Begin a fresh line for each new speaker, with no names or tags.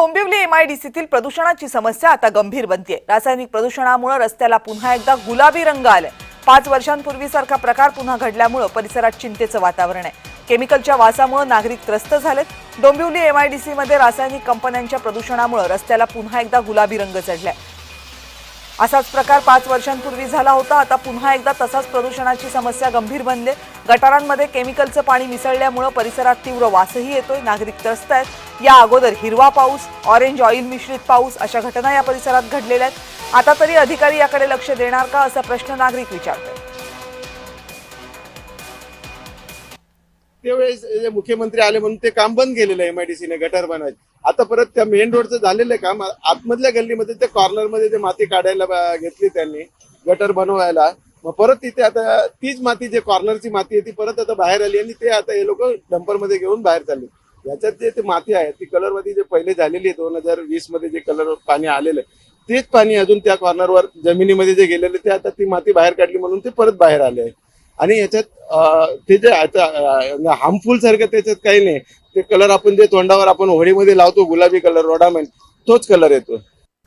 डोंबिवली एमआयडीसीतील प्रदूषणाची समस्या आता गंभीर बनतेय। रासायनिक प्रदूषणामुळे रस्त्याला पुन्हा एकदा गुलाबी रंग आलाय। 5 वर्षांपूर्वीसारखा प्रकार पुन्हा घडल्यामुळे परिसरात चिंतेचं वातावरण आहे। केमिकलच्या वासामुळे नागरिक त्रस्त झालेत। डोंबिवली एमआयडीसीमध्ये रासायनिक कंपन्यांच्या प्रदूषणामुळे रस्त्याला पुन्हा एकदा गुलाबी रंग चढलाय। असाच प्रकार 5 वर्षांपूर्वी झाला होता। आता पुन्हा एकदा तसाच प्रदूषणाची समस्या गंभीर बनली। गटारांमध्ये केमिकलचं पाणी मिसळल्यामुळे परिसरात तीव्र वासही येतोय। नागरिक त्रस्त आहेत। या अगोदर हिरवा पाऊस, ऑरेंज ऑइल मिश्रित पाऊस अशा घटना या परिसरात घडलेल्या आहेत। आता तरी अधिकारी याकडे लक्ष देणार का असा प्रश्न नागरिक विचारतात।
त्यावेळेस मुख्यमंत्री आले म्हणून ते काम बंद केलेलं आहे एमआयडीसीने गटर बनवायचं। आता परत त्या मेन रोडचं झालेलं काम आतमधल्या गल्लीमध्ये त्या कॉर्नरमध्ये ते माती काढायला घेतली त्यांनी गटर बनवायला। मग परत तिथे आता तीच माती जे कॉर्नरची माती आहे ती परत आता बाहेर आली आणि ते आता हे लोक डंपरमध्ये घेऊन बाहेर चालले। याच्यात जे ते माती आहे ती कलरमध्ये जे पहिले झालेली आहे 2020 मध्ये जे कलर पाणी आलेलं आहे तेच पाणी अजून त्या कॉर्नरवर जमिनीमध्ये जे गेलेले ते आता ती माती बाहेर काढली म्हणून ते परत बाहेर आले आहे। आणि याच्यात ते जे हार्मफुल सारखं त्याच्यात काही नाही। ते कलर आपण जे तोंडावर आपण होळीमध्ये लावतो गुलाबी कलर रोडामेंट तोच कलर येतो।